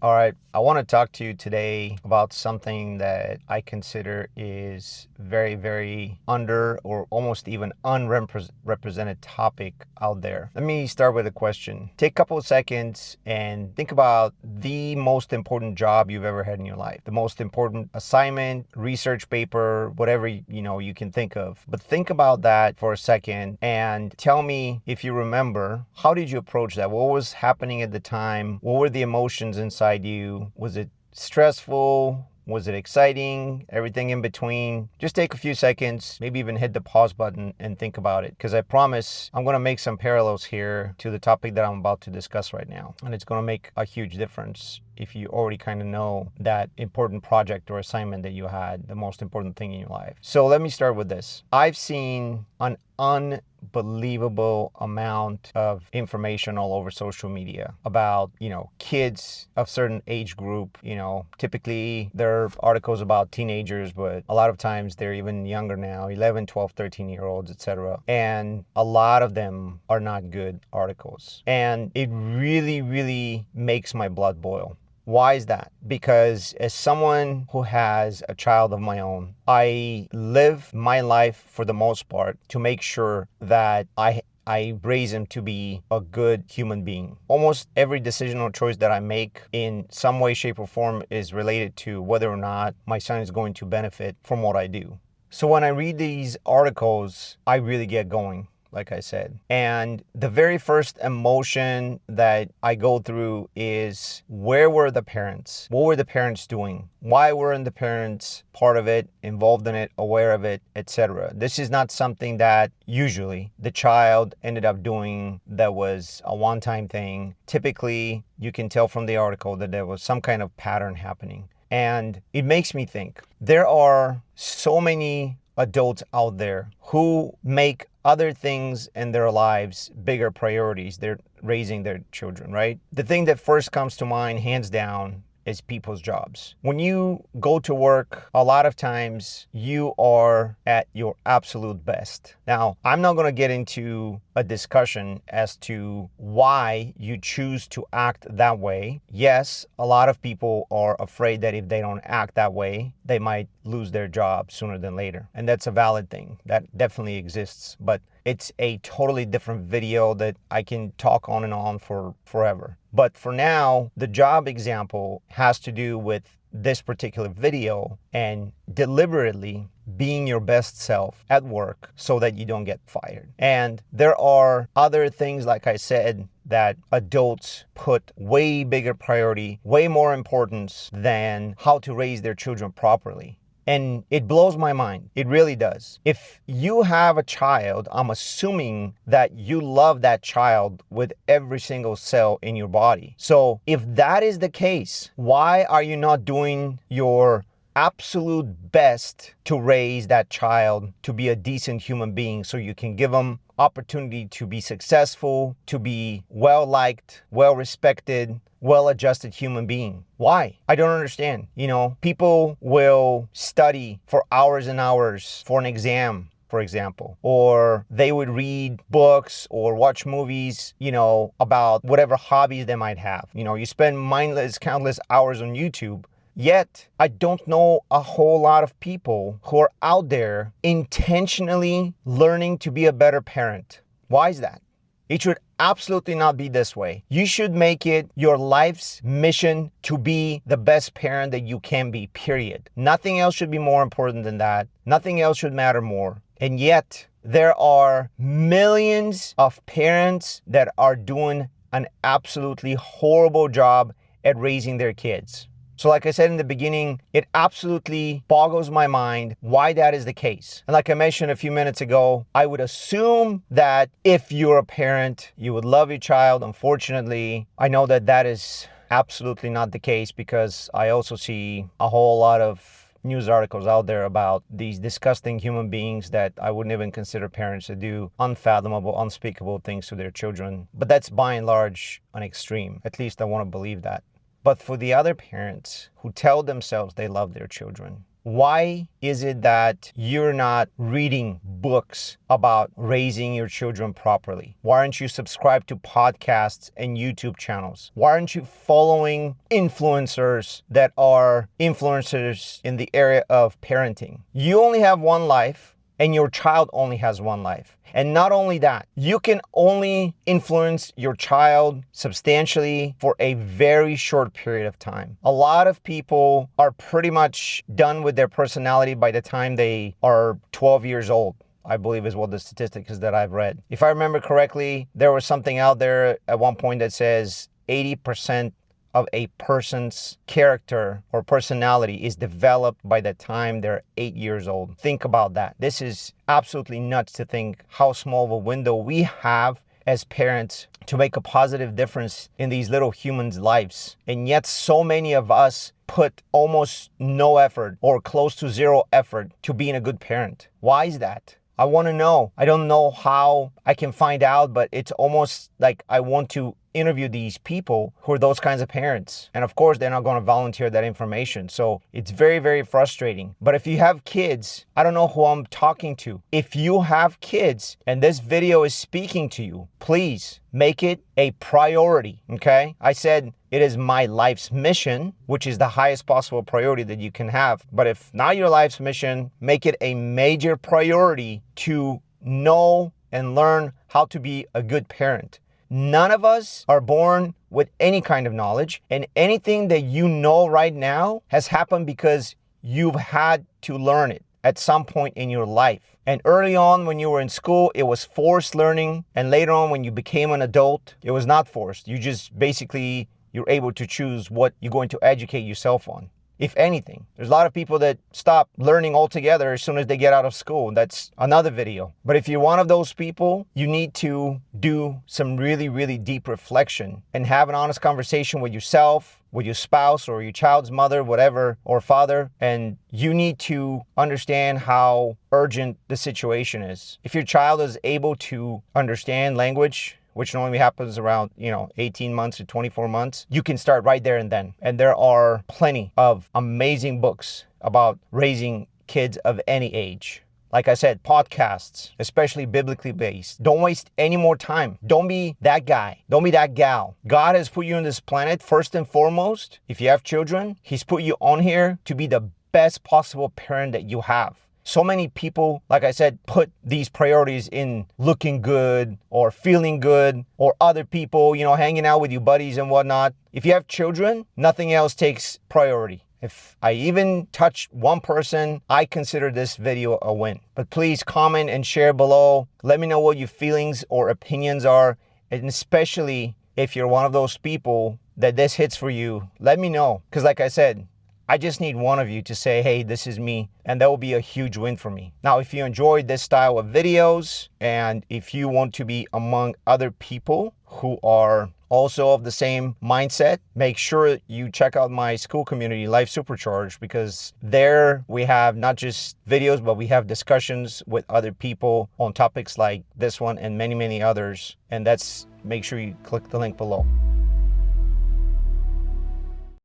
All right, I want to talk to you today about something that I consider is very, very under or almost even unrepresented topic out there. Let me start with a question. Take a couple of seconds and think about the most important job you've ever had in your life, the most important assignment, research paper, whatever you can think of. But think about that for a second and tell me if you remember, how did you approach that? What was happening at the time? What were the emotions inside you? Was it stressful? Was it exciting? Everything in between? Just take a few seconds, maybe even hit the pause button and think about it. Because I promise I'm going to make some parallels here to the topic that I'm about to discuss right now. And it's going to make a huge difference if you already kind of know that important project or assignment that you had, the most important thing in your life. So let me start with this. I've seen an unbelievable amount of information all over social media about, kids of certain age group. Typically there are articles about teenagers, but a lot of times they're even younger now, 11, 12, 13-year-olds, etc. And a lot of them are not good articles. And it really, really makes my blood boil. Why is that? Because as someone who has a child of my own, I live my life for the most part to make sure that I raise him to be a good human being. Almost every decision or choice that I make in some way, shape, or form is related to whether or not my son is going to benefit from what I do. So when I read these articles, I really get going, like I said. And the very first emotion that I go through is, where were the parents? What were the parents doing? Why weren't the parents part of it, involved in it, aware of it, etc.? This is not something that usually the child ended up doing that was a one-time thing. Typically, you can tell from the article that there was some kind of pattern happening. And it makes me think, there are so many adults out there who make other things in their lives bigger priorities. They're raising their children, right? The thing that first comes to mind, hands down, is people's jobs. When you go to work, a lot of times you are at your absolute best. Now, I'm not going to get into a discussion as to why you choose to act that way. Yes, a lot of people are afraid that if they don't act that way, they might lose their job sooner than later. And that's a valid thing. That definitely exists. But it's a totally different video that I can talk on and on for forever. But for now, the job example has to do with this particular video and deliberately being your best self at work so that you don't get fired. And there are other things, like I said, that adults put way bigger priority, way more importance than how to raise their children properly. And it blows my mind. It really does. If you have a child, I'm assuming that you love that child with every single cell in your body. So if that is the case, why are you not doing your absolute best to raise that child to be a decent human being so you can give them opportunity to be successful, to be well-liked, well-respected, well-adjusted human being? Why? I don't understand. People will study for hours and hours for an exam, for example, or they would read books or watch movies, about whatever hobbies they might have. You spend mindless, countless hours on YouTube. Yet, I don't know a whole lot of people who are out there intentionally learning to be a better parent. Why is that? It should absolutely not be this way. You should make it your life's mission to be the best parent that you can be, period. Nothing else should be more important than that. Nothing else should matter more. And yet, there are millions of parents that are doing an absolutely horrible job at raising their kids. So like I said in the beginning, it absolutely boggles my mind why that is the case. And like I mentioned a few minutes ago, I would assume that if you're a parent, you would love your child. Unfortunately, I know that that is absolutely not the case, because I also see a whole lot of news articles out there about these disgusting human beings that I wouldn't even consider parents, that do unfathomable, unspeakable things to their children. But that's by and large an extreme. At least I want to believe that. But for the other parents who tell themselves they love their children, Why is it that you're not reading books about raising your children properly? Why aren't you subscribed to podcasts and YouTube channels? Why aren't you following influencers that are influencers in the area of parenting? You only have one life, and your child only has one life. And not only that, you can only influence your child substantially for a very short period of time. A lot of people are pretty much done with their personality by the time they are 12 years old, I believe is what the statistic is that I've read. If I remember correctly, there was something out there at one point that says 80% of a person's character or personality is developed by the time they're 8 years old. Think about that. This is absolutely nuts to think how small of a window we have as parents to make a positive difference in these little humans' lives. And yet so many of us put almost no effort or close to zero effort to being a good parent. Why is that? I want to know. I don't know how I can find out, but it's almost like I want to interview these people who are those kinds of parents. And of course, they're not going to volunteer that information. So it's very, very frustrating. But if you have kids, I don't know who I'm talking to. If you have kids and this video is speaking to you, please make it a priority, okay? I said it is my life's mission, which is the highest possible priority that you can have. But if not your life's mission, make it a major priority to know and learn how to be a good parent. None of us are born with any kind of knowledge, and anything that you know right now has happened because you've had to learn it at some point in your life. And early on when you were in school, it was forced learning, and later on when you became an adult, it was not forced. You just basically, you're able to choose what you're going to educate yourself on. If anything, there's a lot of people that stop learning altogether as soon as they get out of school. That's another video. But if you're one of those people, you need to do some really, really deep reflection and have an honest conversation with yourself, with your spouse or your child's mother, whatever, or father. And you need to understand how urgent the situation is. If your child is able to understand language, which normally happens around, 18 months to 24 months, you can start right there and then. And there are plenty of amazing books about raising kids of any age. Like I said, podcasts, especially biblically based. Don't waste any more time. Don't be that guy. Don't be that gal. God has put you on this planet first and foremost. If you have children, He's put you on here to be the best possible parent that you have. So many people, like I said, put these priorities in looking good or feeling good or other people, hanging out with your buddies and whatnot. If you have children, nothing else takes priority. If I even touch one person, I consider this video a win. But please comment and share below. Let me know what your feelings or opinions are. And especially if you're one of those people that this hits for you, let me know. Because like I said, I just need one of you to say, hey, this is me, and that will be a huge win for me. Now, if you enjoyed this style of videos, and if you want to be among other people who are also of the same mindset, make sure you check out my Skool community, Life Supercharged, because there we have not just videos, but we have discussions with other people on topics like this one and many, many others. And make sure you click the link below.